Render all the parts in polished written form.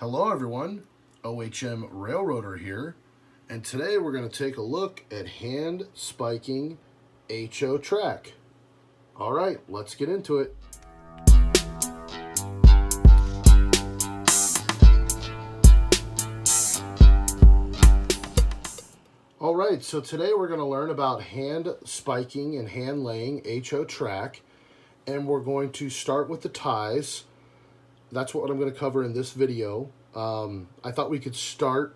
Hello everyone, OHM Railroader here, and today we're going to take a look at hand spiking HO track. Alright, let's get into it. Alright, so today we're going to learn about hand spiking and hand laying HO track, and we're going to start with the ties. That's what I'm going to cover in this video. I thought we could start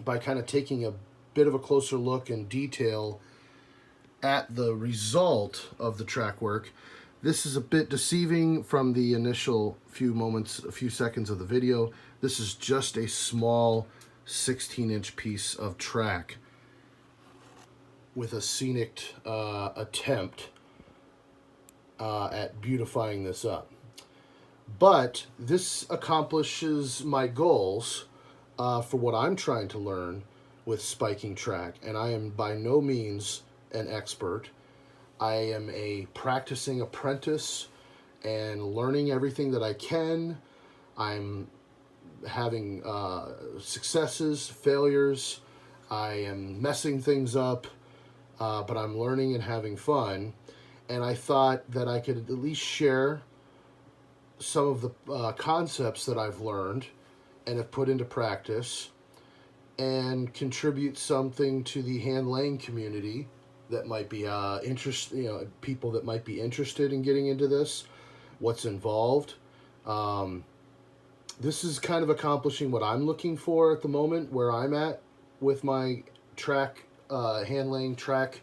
by kind of taking a bit of a closer look in detail at the result of the track work. This is a bit deceiving from the initial few seconds of the video. This is just a small 16-inch piece of track with a scenic attempt at beautifying this up. But this accomplishes my goals for what I'm trying to learn with spiking track, and I am by no means an expert. I am a practicing apprentice and learning everything that I can. I'm having successes, failures. I am messing things up, but I'm learning and having fun. And I thought that I could at least share some of the concepts that I've learned and have put into practice and contribute something to the hand laying community that might be people that might be interested in getting into this, what's involved. This is kind of accomplishing what I'm looking for at the moment, where I'm at with my track, hand laying track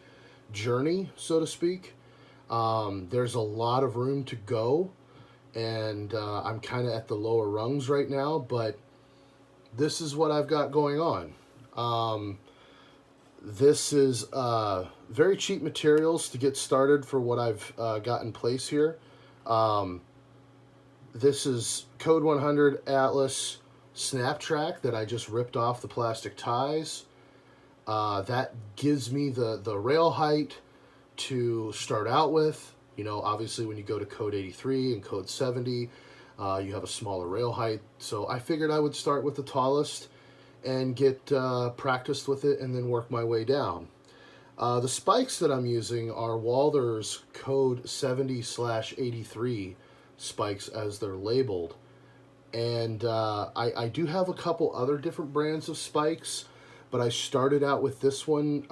journey, so to speak. There's a lot of room to go, and I'm kind of at the lower rungs right now, but this is what I've got going on. This is very cheap materials to get started for what I've got in place here. This is Code 100 Atlas snap track that I just ripped off the plastic ties. That gives me the rail height to start out with. You know, obviously when you go to code 83 and code 70, you have a smaller rail height. So I figured I would start with the tallest and get practiced with it and then work my way down. The spikes that I'm using are Walther's code 70/83 spikes, as they're labeled. And I do have a couple other different brands of spikes, but I started out with this one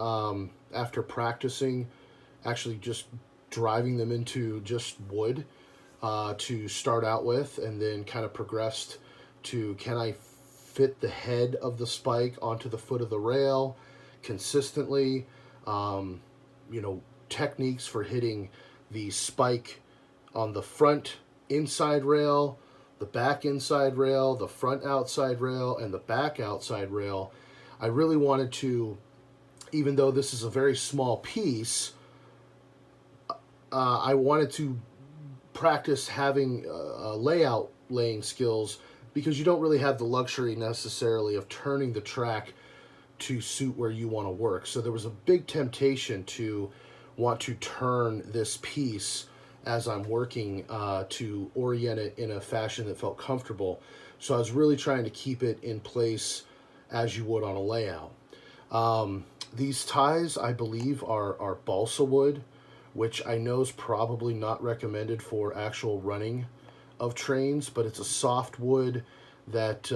after practicing, actually just driving them into just wood to start out with, and then kind of progressed to, can I fit the head of the spike onto the foot of the rail consistently? Techniques for hitting the spike on the front inside rail, the back inside rail, the front outside rail, and the back outside rail. I really wanted to, even though this is a very small piece, I wanted to practice having laying skills, because you don't really have the luxury necessarily of turning the track to suit where you want to work. So there was a big temptation to want to turn this piece as I'm working to orient it in a fashion that felt comfortable. So I was really trying to keep it in place as you would on a layout. These ties, I believe, are balsa wood, which I know is probably not recommended for actual running of trains, but it's a soft wood that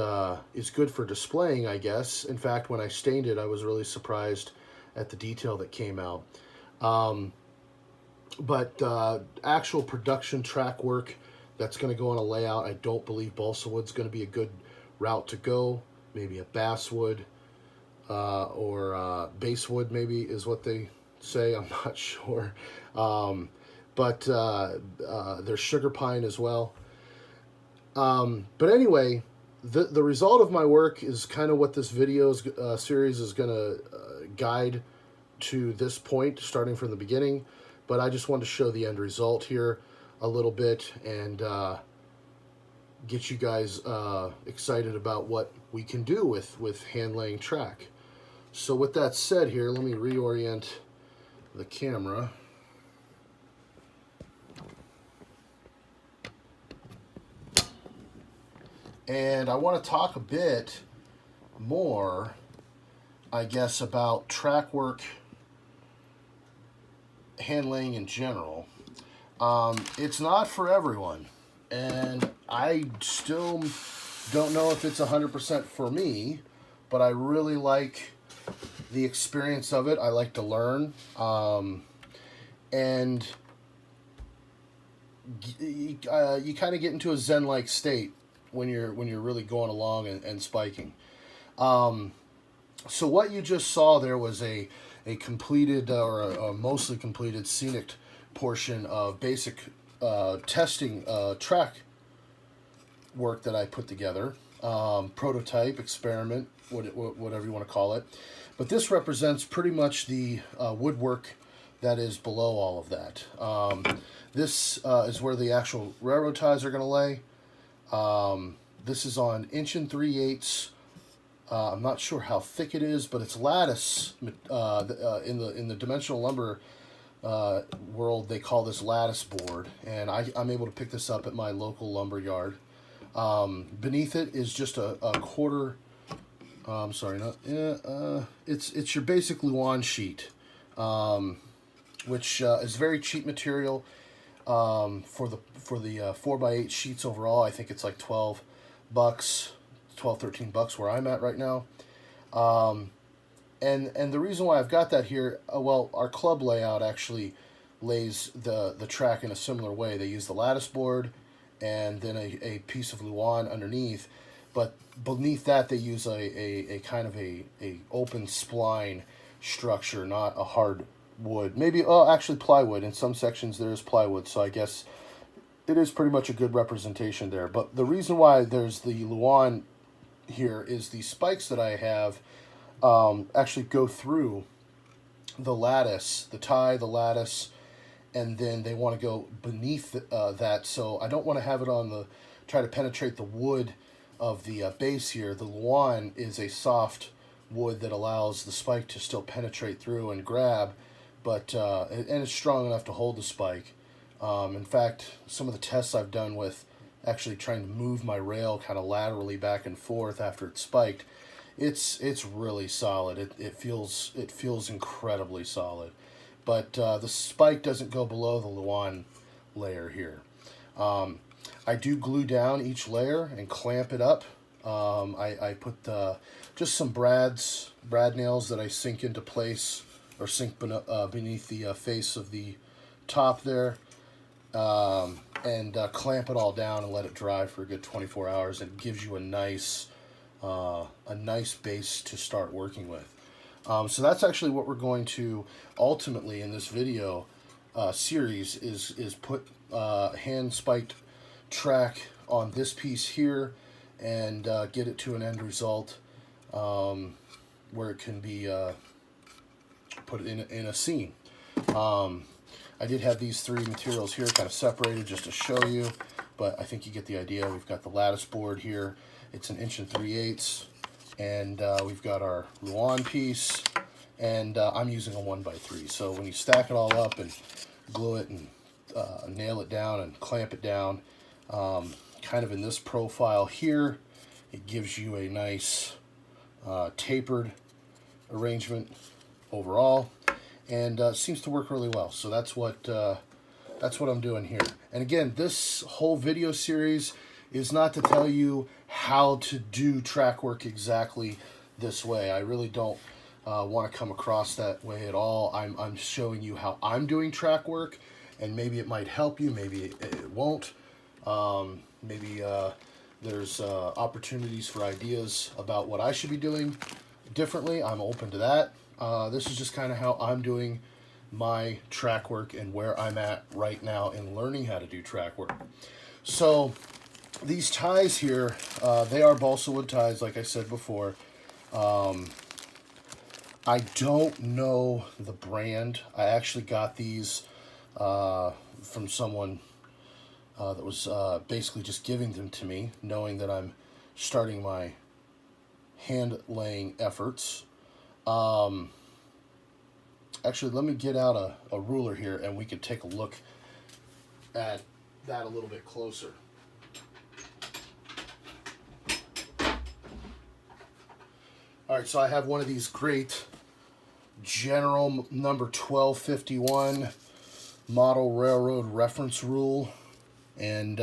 is good for displaying, I guess. In fact, when I stained it, I was really surprised at the detail that came out. But actual production track work that's going to go on a layout, I don't believe balsa wood's going to be a good route to go. Maybe a basswood or basswood maybe is what they say. I'm not sure. But there's sugar pine as well. But anyway, the result of my work is kind of what this video series is going to guide to this point, starting from the beginning. But I just wanted to show the end result here a little bit and get you guys excited about what we can do with hand laying track. So with that said here, let me reorient the camera. And I want to talk a bit more, I guess, about track work, hand laying in general. It's not for everyone, and I still don't know if it's 100% for me, but I really like the experience of it. I like to learn, and you kind of get into a zen-like state when you're really going along and spiking. So what you just saw there was a completed or a mostly completed scenic portion of basic testing track work that I put together. Prototype, experiment, whatever you want to call it. But this represents pretty much the woodwork that is below all of that. This is where the actual railroad ties are going to lay. This is on 1 3/8. I'm not sure how thick it is, but it's lattice. In the dimensional lumber world, they call this lattice board, and I'm able to pick this up at my local lumber yard. Beneath it is just a quarter. I'm sorry, not. It's your basic Luan sheet, which is very cheap material. For the 4x8 sheets overall, I think it's like $12, $13 where I'm at right now. And the reason why I've got that here, well, our club layout actually lays the track in a similar way. They use the lattice board and then a piece of Luan underneath, but beneath that they use a kind of a open spline structure, not a hard wood. Maybe, oh, actually plywood. In some sections there is plywood, so I guess it is pretty much a good representation there. But the reason why there's the Luan here is the spikes that I have actually go through the lattice, the tie, the lattice, and then they want to go beneath that. So I don't want to have it on try to penetrate the wood of the base here. The Luan is a soft wood that allows the spike to still penetrate through and grab, but and it's strong enough to hold the spike. In fact, some of the tests I've done with actually trying to move my rail kind of laterally back and forth after it's spiked, it's really solid. It feels incredibly solid, but the spike doesn't go below the Luan layer here. I do glue down each layer and clamp it up. I put just some brad nails that I sink into place or sink beneath the face of the top there, and clamp it all down and let it dry for a good 24 hours. And it gives you a nice base to start working with. So that's actually what we're going to ultimately in this video series is put hand spiked track on this piece here and get it to an end result where it can be put in a scene. I did have these three materials here kind of separated just to show you, but I think you get the idea. We've got the lattice board here. It's an 1 3/8, and we've got our Luan piece, and I'm using a 1x3. So when you stack it all up and glue it and nail it down and clamp it down, kind of in this profile here, it gives you a nice tapered arrangement overall, and seems to work really well. So that's what I'm doing here. And again, this whole video series is not to tell you how to do track work exactly this way. I really don't want to come across that way at all. I'm showing you how I'm doing track work, and maybe it might help you, maybe it won't. Maybe there's opportunities for ideas about what I should be doing differently. I'm open to that. This is just kind of how I'm doing my track work and where I'm at right now in learning how to do track work. So these ties here, they are balsa wood ties, like I said before. I don't know the brand. I actually got these from someone that was basically just giving them to me, knowing that I'm starting my hand laying efforts. Actually, let me get out a ruler here and we can take a look at that a little bit closer. All right, so I have one of these great General number 1251 model railroad reference rule. And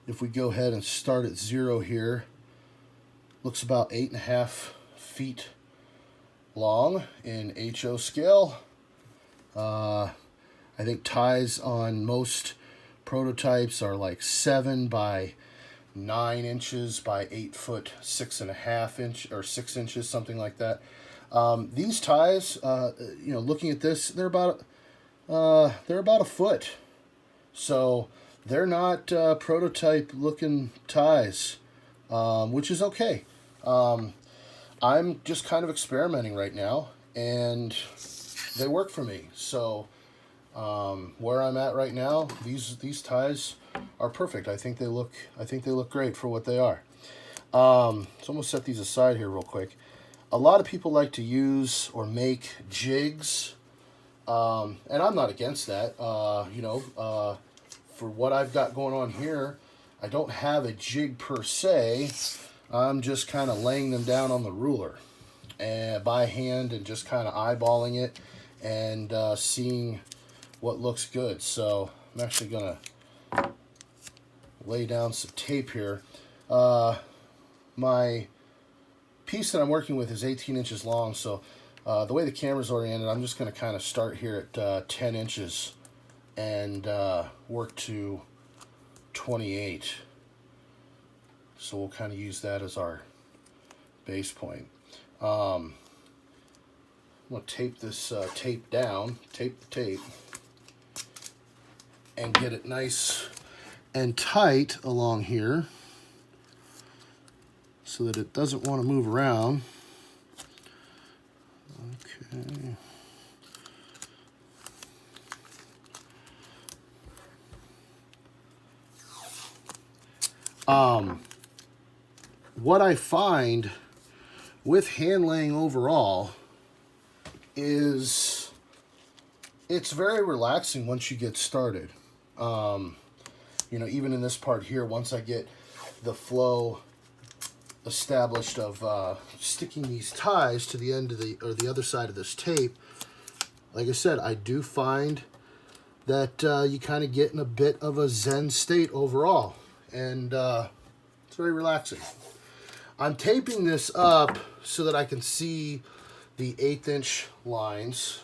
if we go ahead and start at 0 here, looks about 8.5 feet long in HO scale. I think ties on most prototypes are like 7 by 9 inches by 8 foot 6.5 inch or 6 inches, something like that. These ties, you know, looking at this, they're about a foot, so they're not prototype looking ties, which is okay. I'm just kind of experimenting right now, and they work for me. So where I'm at right now, these ties are perfect. I think they look great for what they are. So I'm gonna set these aside here real quick. A lot of people like to use or make jigs, and I'm not against that. You know, for what I've got going on here, I don't have a jig per se. I'm just kind of laying them down on the ruler and by hand and just kind of eyeballing it and seeing what looks good. So I'm actually gonna lay down some tape here. My piece that I'm working with is 18 inches long, so the way the camera's oriented, I'm just going to kind of start here at 10 inches and work to 28. So we'll kind of use that as our base point. I'm going to tape this tape down, tape the tape, and get it nice and tight along here so that it doesn't want to move around. Okay. What I find with hand laying overall is it's very relaxing once you get started. You know, even in this part here, once I get the flow established of sticking these ties to the end of the other side of this tape, like I said, I do find that you kind of get in a bit of a zen state overall, and it's very relaxing. I'm taping this up so that I can see the 1/8 inch lines,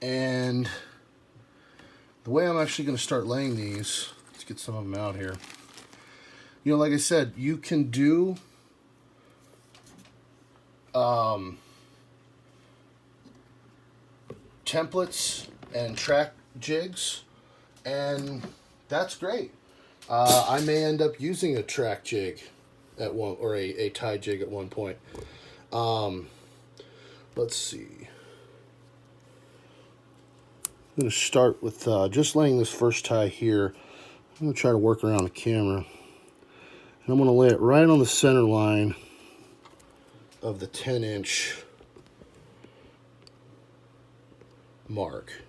and the way I'm actually going to start laying these, let's get some of them out here. You know, like I said, you can do templates and track jigs, and that's great. I may end up using a track jig at one, or a tie jig at one point. Let's see. I'm going to start with just laying this first tie here. I'm going to try to work around the camera. And I'm going to lay it right on the center line of the 10-inch mark.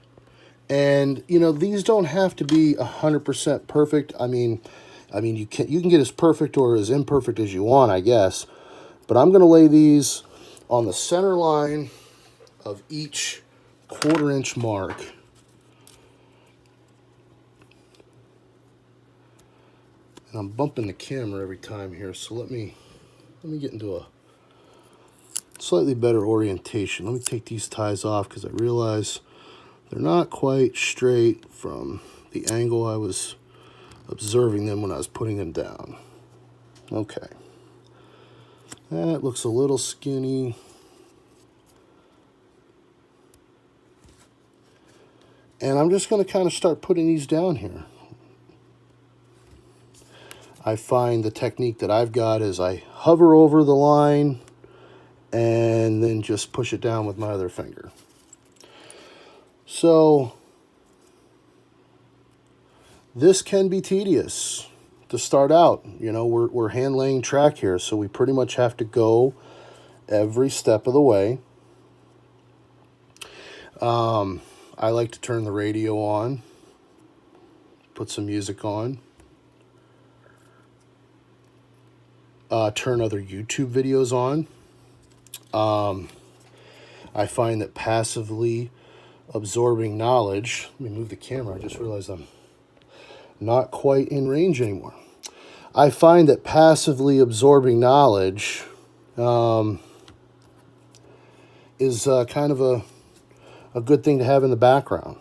And you know, these don't have to be 100% perfect. I mean you can get as perfect or as imperfect as you want, I guess. But I'm going to lay these on the center line of each 1/4 inch mark. And I'm bumping the camera every time here, so let me get into a slightly better orientation. Let me take these ties off because I realize they're not quite straight from the angle I was observing them when I was putting them down. Okay. That looks a little skinny. And I'm just going to kind of start putting these down here. I find the technique that I've got is I hover over the line and then just push it down with my other finger. So this can be tedious to start out. You know, we're hand laying track here, so we pretty much have to go every step of the way. I like to turn the radio on, put some music on, turn other YouTube videos on. I find that passively absorbing knowledge, let me move the camera, I just realized I'm not quite in range anymore. I find that passively absorbing knowledge is kind of a good thing to have in the background.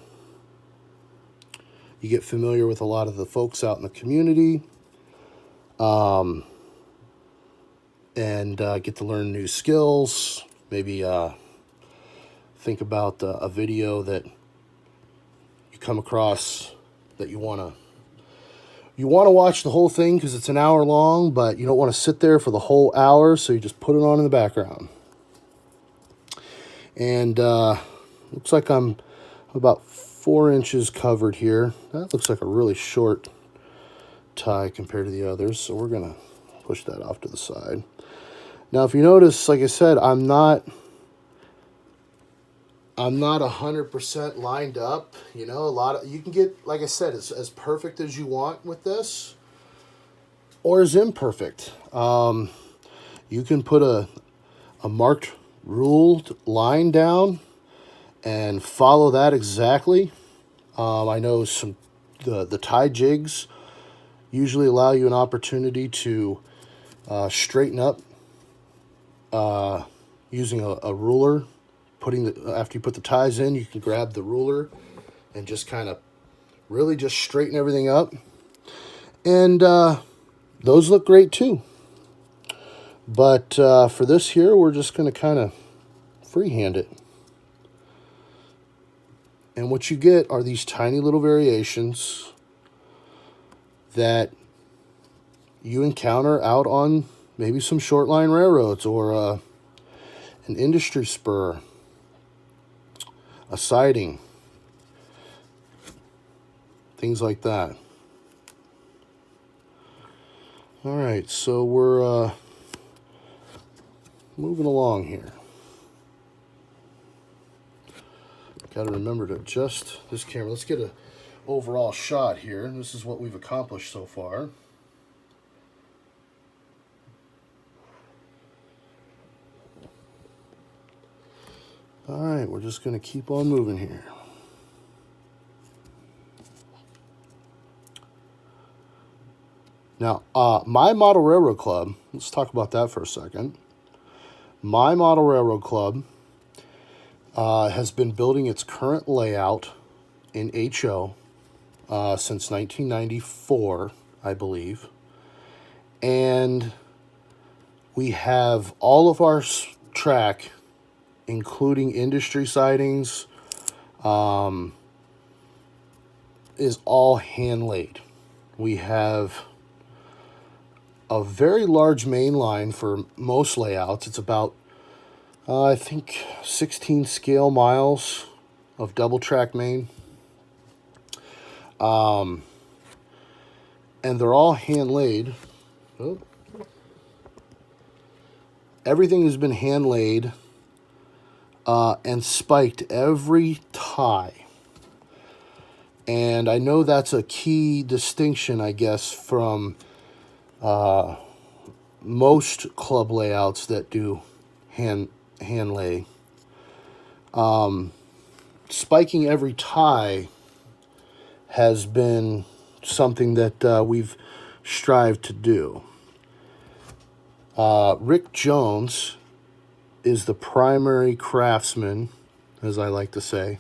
You get familiar with a lot of the folks out in the community, and get to learn new skills. Maybe think about a video that you come across that you want to watch the whole thing because it's an hour long, but you don't want to sit there for the whole hour, so you just put it on in the background. And looks like I'm about 4 inches covered here. That looks like a really short tie compared to the others, so we're going to push that off to the side. Now, if you notice, like I said, I'm not 100% lined up. You know, you can get, like I said, as perfect as you want with this, or as imperfect. You can put a marked ruled line down and follow that exactly. I know the tie jigs usually allow you an opportunity to straighten up using a ruler. After you put the ties in, you can grab the ruler and just kind of really just straighten everything up. And those look great too. But for this here, we're just going to kind of freehand it. And what you get are these tiny little variations that you encounter out on maybe some short line railroads or an industry spur, a siding, things like that. All right, so we're moving along here. Got to remember to adjust this camera. Let's get an overall shot here. This is what we've accomplished so far. All right, we're just going to keep on moving here. Now, my Model Railroad Club, let's talk about that for a second. My Model Railroad Club has been building its current layout in HO since 1994, I believe. And we have all of our track, including industry sidings, is all hand laid. We have a very large main line for most layouts. It's about, I think, 16 scale miles of double track main. And they're all hand laid. Oh. Everything has been hand laid and spiked every tie. And I know that's a key distinction, I guess, from most club layouts that do hand lay. Spiking every tie has been something that we've strived to do. Rick Jones is the primary craftsman, as I like to say,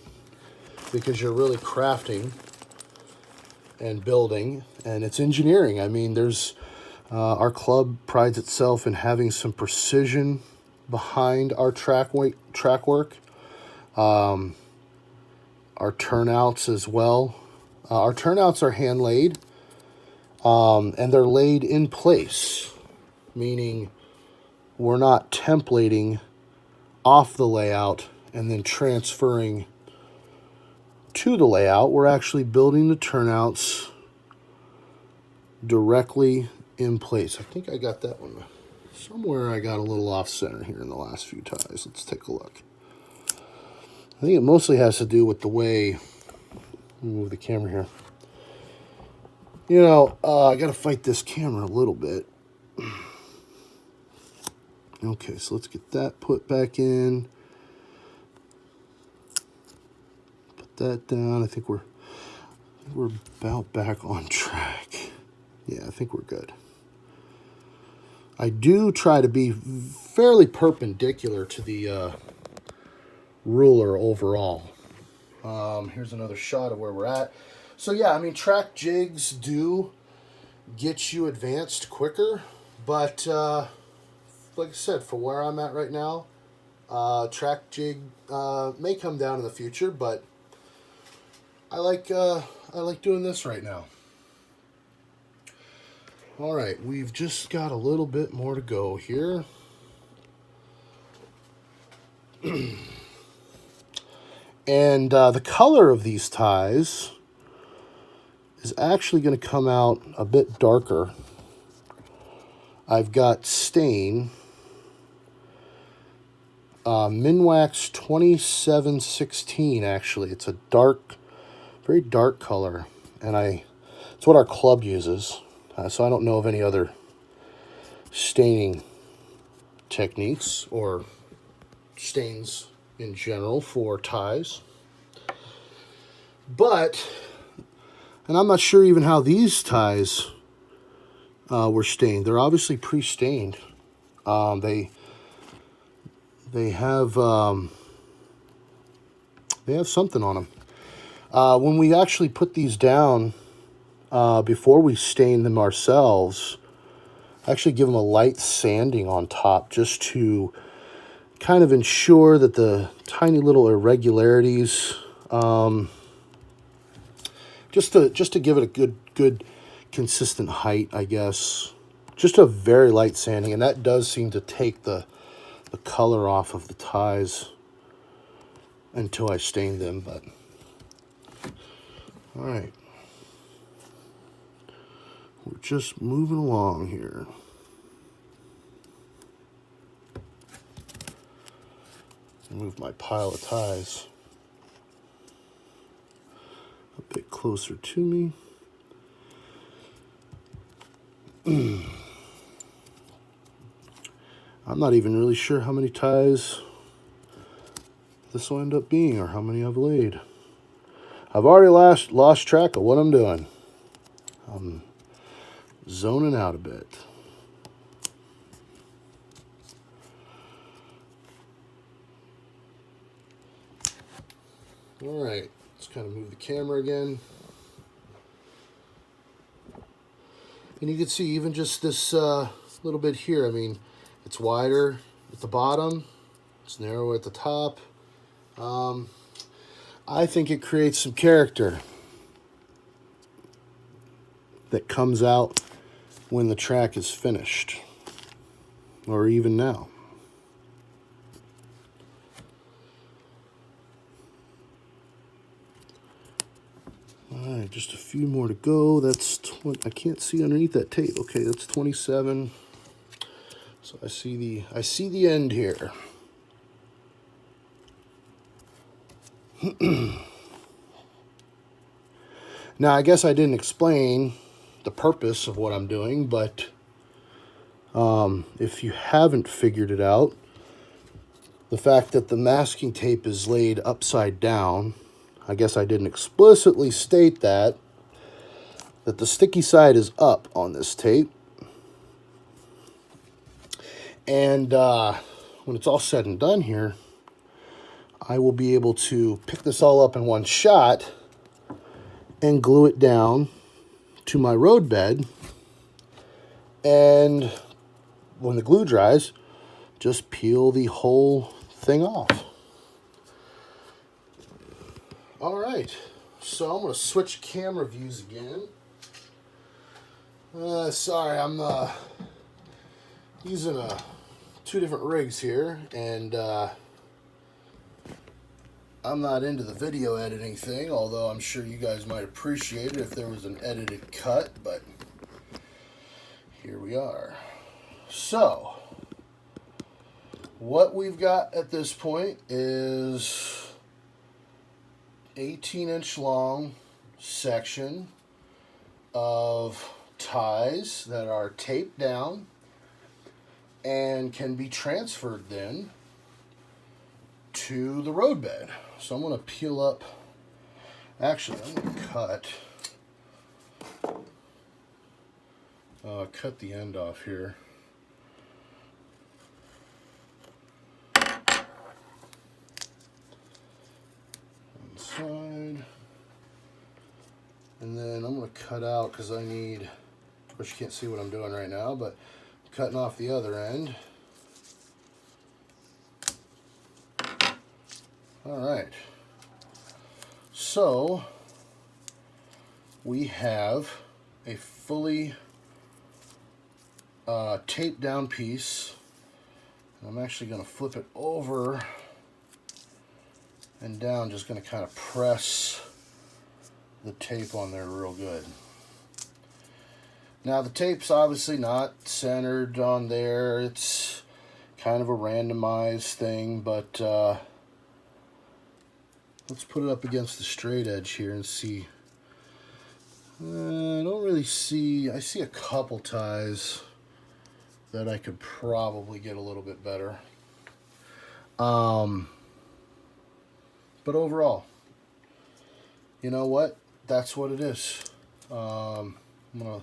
because you're really crafting and building, and it's engineering. I mean, our club prides itself in having some precision behind our track work, our turnouts as well. Our turnouts are hand laid, and they're laid in place, meaning we're not templating off the layout and then transferring to the layout. We're actually building the turnouts directly in place. I think I got that one somewhere. I got a little off center here in the last few ties. Let's take a look. I think it mostly has to do with the way, let me move the camera here. I got to fight this camera a little bit. Okay, so let's get that put back in. Put that down. I think we're about back on track. Yeah, I think we're good. I do try to be fairly perpendicular to the ruler overall. Here's another shot of where we're at. So yeah, I mean, track jigs do get you advanced quicker, but like I said, for where I'm at right now, track jig may come down in the future, but I like doing this right now. All right, we've just got a little bit more to go here. And the color of these ties is actually going to come out a bit darker. I've got stain, Minwax 2716 actually. It's a dark, very dark color, and it's what our club uses. So I don't know of any other staining techniques or stains in general for ties. But, and I'm not sure even how these ties were stained. They're obviously pre-stained. They have something on them. When we actually put these down, before we stain them ourselves, I actually give them a light sanding on top just to kind of ensure that the tiny little irregularities, just to give it a good consistent height, I guess. Just a very light sanding, and that does seem to take the color off of the ties until I stain them. But all right, we're just moving along here. Move my pile of ties a bit closer to me. I'm not even really sure how many ties this will end up being or how many I've laid. I've already lost track of what I'm doing. I'm zoning out a bit. All right, let's kind of move the camera again. And you can see even just this little bit here, I mean, it's wider at the bottom, it's narrower at the top. I think it creates some character that comes out when the track is finished, or even now. All right, just a few more to go. That's I can't see underneath that tape. Okay, that's 27. So I see the end here. Now, I guess I didn't explain the purpose of what I'm doing, but if you haven't figured it out, the fact that the masking tape is laid upside down, I guess I didn't explicitly state that the sticky side is up on this tape. And when it's all said and done here, I will be able to pick this all up in one shot and glue it down to my road bed. And when the glue dries, just peel the whole thing off. All right, so I'm going to switch camera views again. Sorry, I'm using two different rigs here, and I'm not into the video editing thing, although I'm sure you guys might appreciate it if there was an edited cut, but here we are. So, what we've got at this point is 18-inch long section of ties that are taped down, and can be transferred then to the roadbed. So I'm going to peel up, actually I'm going to cut the end off here. Side, and then I'm going to cut out, because I need, of course you can't see what I'm doing right now, but I'm cutting off the other end. Alright, so we have a fully taped down piece. I'm actually going to flip it over and down, just going to kind of press the tape on there real good. Now the tape's obviously not centered on there, it's kind of a randomized thing, but let's put it up against the straight edge here and see. I don't really see, I see a couple ties that I could probably get a little bit better. But overall, you know what? That's what it is. I'm going to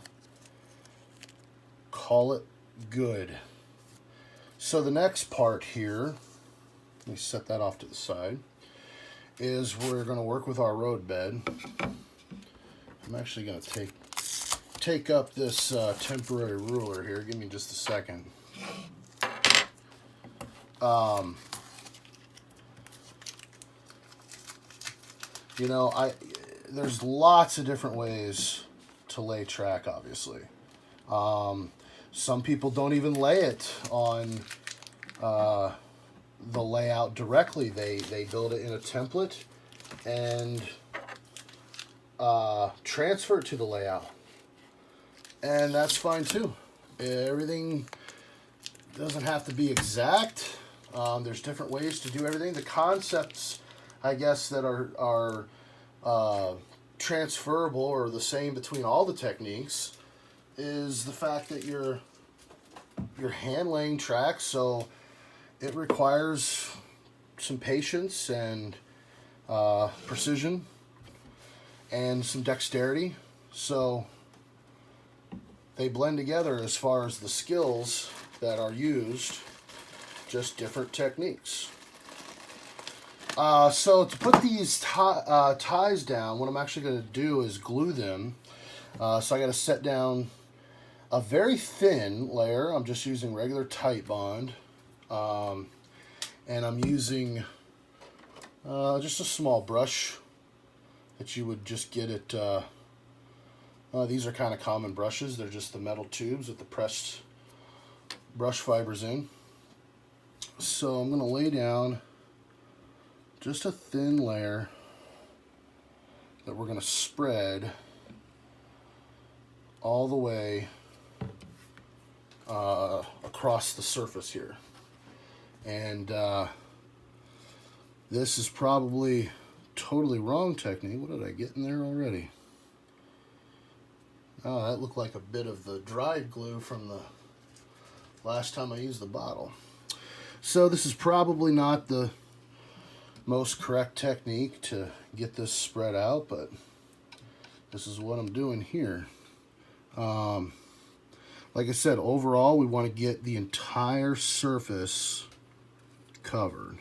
call it good. So the next part here, let me set that off to the side, is we're going to work with our road bed. I'm actually going to take up this temporary ruler here. Give me just a second. You know, there's lots of different ways to lay track, obviously. Some people don't even lay it on the layout directly. They build it in a template and transfer it to the layout. And that's fine too. Everything doesn't have to be exact. There's different ways to do everything. The concepts, I guess, that are transferable or the same between all the techniques is the fact that you're hand laying tracks, so it requires some patience and precision and some dexterity. So they blend together as far as the skills that are used, just different techniques. So to put these ties down, what I'm actually going to do is glue them. So I got to set down a very thin layer. I'm just using regular tight bond. And I'm using just a small brush that you would just get at, these are kind of common brushes. They're just the metal tubes with the pressed brush fibers in. So I'm going to lay down just a thin layer that we're going to spread all the way across the surface here. And this is probably totally wrong technique. What did I get in there already? Oh, that looked like a bit of the dried glue from the last time I used the bottle. So this is probably not the most correct technique to get this spread out, but this is what I'm doing here. Like I said, overall we want to get the entire surface covered.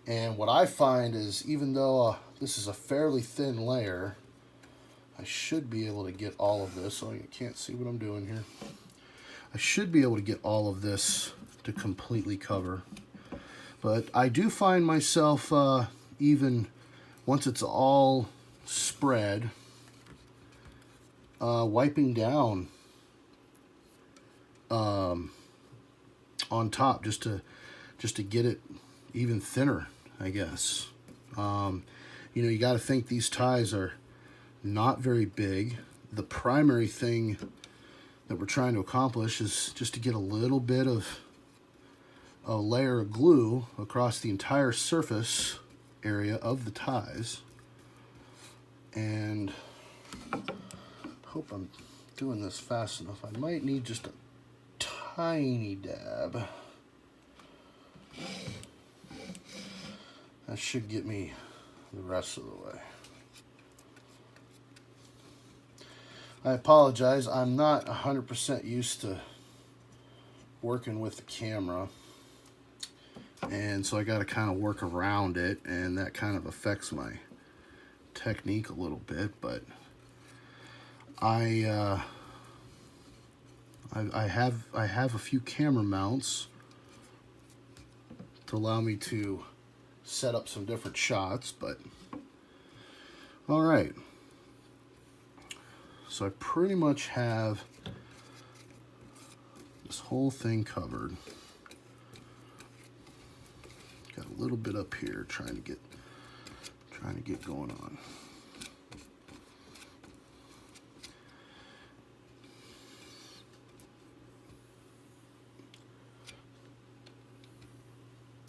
And what I find is, even though this is a fairly thin layer, I should be able to get all of this. Oh, you can't see what I'm doing here. I should be able to get all of this to completely cover. But I do find myself, even once it's all spread, wiping down on top just to get it even thinner, I guess. You know, you got to think these ties are not very big. The primary thing that we're trying to accomplish is just to get a little bit of a layer of glue across the entire surface area of the ties. And hope I'm doing this fast enough. I might need just a tiny dab. That should get me the rest of the way. I apologize, I'm not 100% used to working with the camera, and so I got to kind of work around it, and that kind of affects my technique a little bit. But I have a few camera mounts to allow me to set up some different shots. But all right, so I pretty much have this whole thing covered. Got a little bit up here trying to get going on.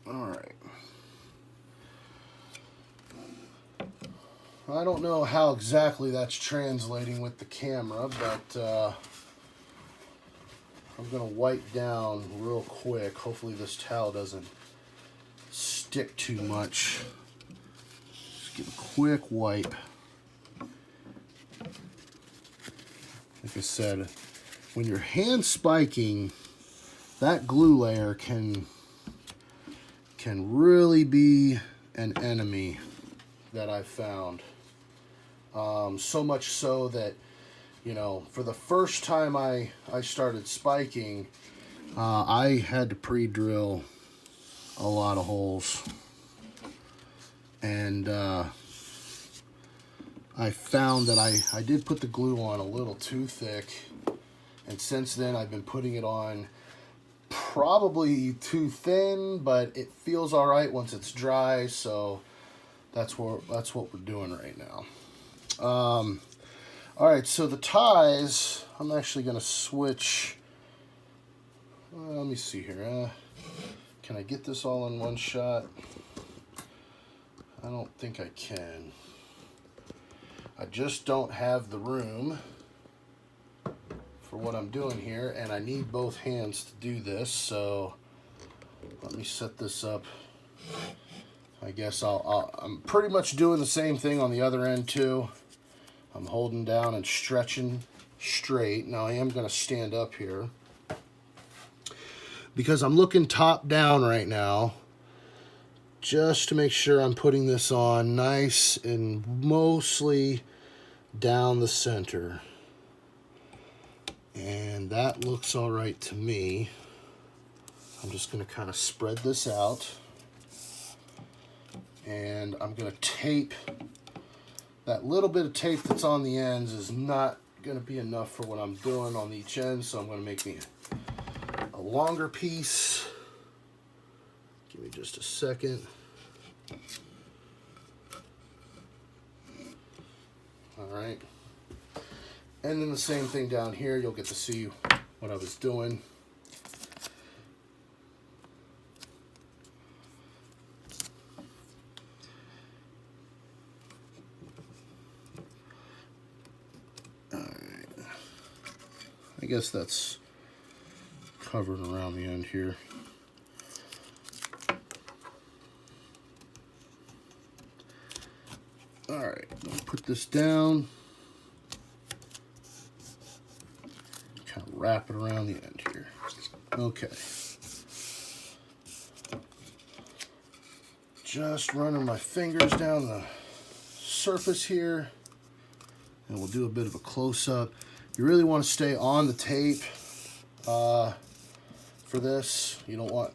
All right. I don't know how exactly that's translating with the camera, but I'm going to wipe down real quick. Hopefully this towel doesn't stick too much. Just give a quick wipe. Like I said, when you're hand spiking, that glue layer can really be an enemy that I've found. So much so that, you know, for the first time I started spiking, I had to pre-drill a lot of holes. And I found that I did put the glue on a little too thick. And since then I've been putting it on probably too thin, but it feels all right once it's dry. So that's what we're doing right now. All right, so the ties, I'm actually going to switch. Let me see here. Can I get this all in one shot? I don't think I can. I just don't have the room for what I'm doing here, and I need both hands to do this, so let me set this up. I guess I'm pretty much doing the same thing on the other end too. I'm holding down and stretching straight. Now I am going to stand up here because I'm looking top down right now just to make sure I'm putting this on nice and mostly down the center. And that looks all right to me. I'm just going to kind of spread this out. And I'm going to tape. That little bit of tape that's on the ends is not going to be enough for what I'm doing on each end, so I'm going to make me a longer piece. Give me just a second. All right. And then the same thing down here. You'll get to see what I was doing. I guess that's covered around the end here. All right, I'll put this down. Kind of wrap it around the end here. Okay. Just running my fingers down the surface here, and we'll do a bit of a close-up. You really want to stay on the tape for this. You don't want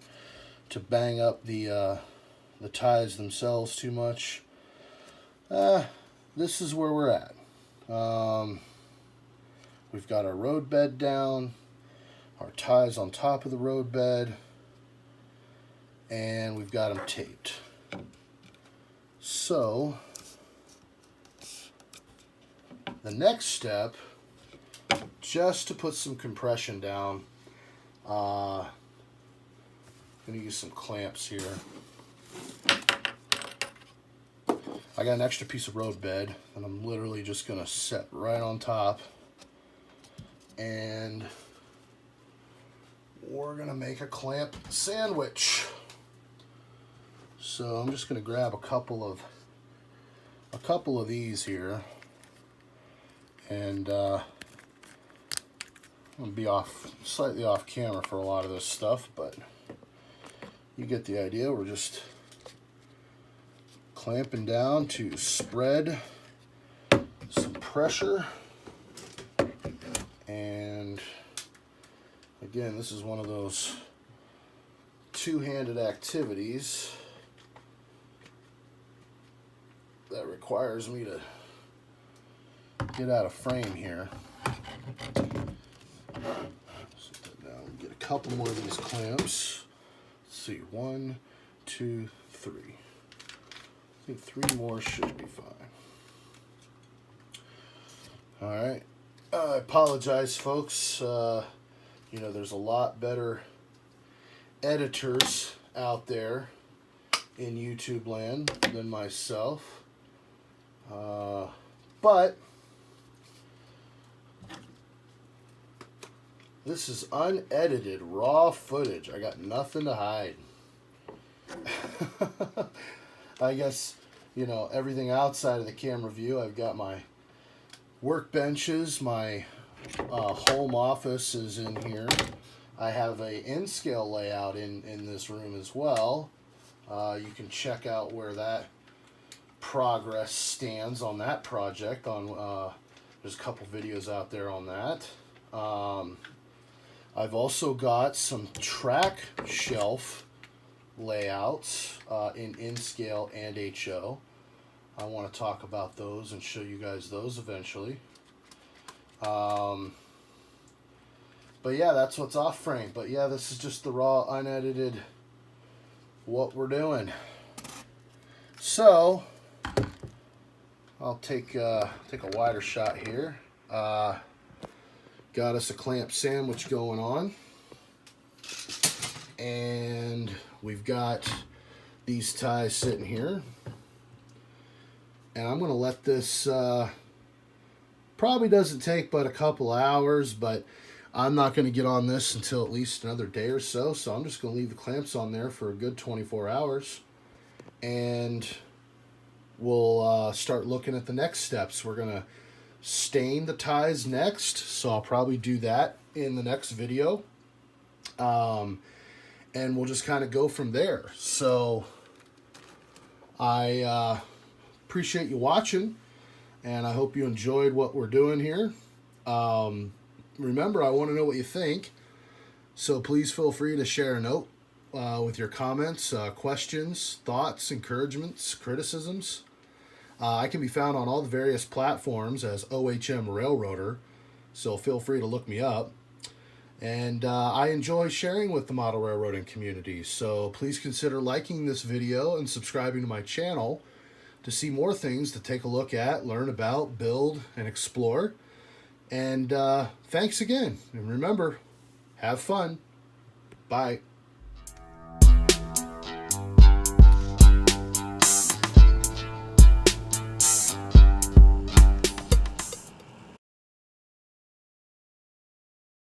to bang up the ties themselves too much. This is where we're at. We've got our road bed down, our ties on top of the road bed, and we've got them taped. So the next step, just to put some compression down, I'm going to use some clamps here. I got an extra piece of road bed, and I'm literally just going to set right on top. And we're gonna make a clamp sandwich. So I'm just gonna grab a couple of these here, and I'm gonna be slightly off camera for a lot of this stuff, but you get the idea. We're just clamping down to spread some pressure. And again, this is one of those two-handed activities that requires me to get out of frame here. Set that down. Get a couple more of these clamps. Let's see, 1, 2, 3. I think 3 more should be fine. All right. I apologize, folks. You know, there's a lot better editors out there in YouTube land than myself. But this is unedited, raw footage. I got nothing to hide. I guess, you know, everything outside of the camera view, I've got my workbenches, my home office is in here. I have a N-scale layout in this room as well. You can check out where that progress stands on that project. There's a couple videos out there on that. I've also got some track shelf layouts in N-scale and HO. I want to talk about those and show you guys those eventually. But yeah, that's what's off frame. But yeah, this is just the raw, unedited, what we're doing. So I'll take a wider shot here. Got us a clamp sandwich going on, and we've got these ties sitting here. And I'm going to let this, probably doesn't take but a couple hours, but I'm not going to get on this until at least another day or so. So I'm just going to leave the clamps on there for a good 24 hours. And we'll start looking at the next steps. We're going to stain the ties next. So I'll probably do that in the next video. And we'll just kind of go from there. So I appreciate you watching, and I hope you enjoyed what we're doing here. Remember, I want to know what you think, so please feel free to share a note with your comments, questions, thoughts, encouragements, criticisms. I can be found on all the various platforms as OHM Railroader, so feel free to look me up. And I enjoy sharing with the model railroading community, so please consider liking this video and subscribing to my channel to see more things to take a look at, learn about, build, and explore. And thanks again. And remember, have fun. Bye.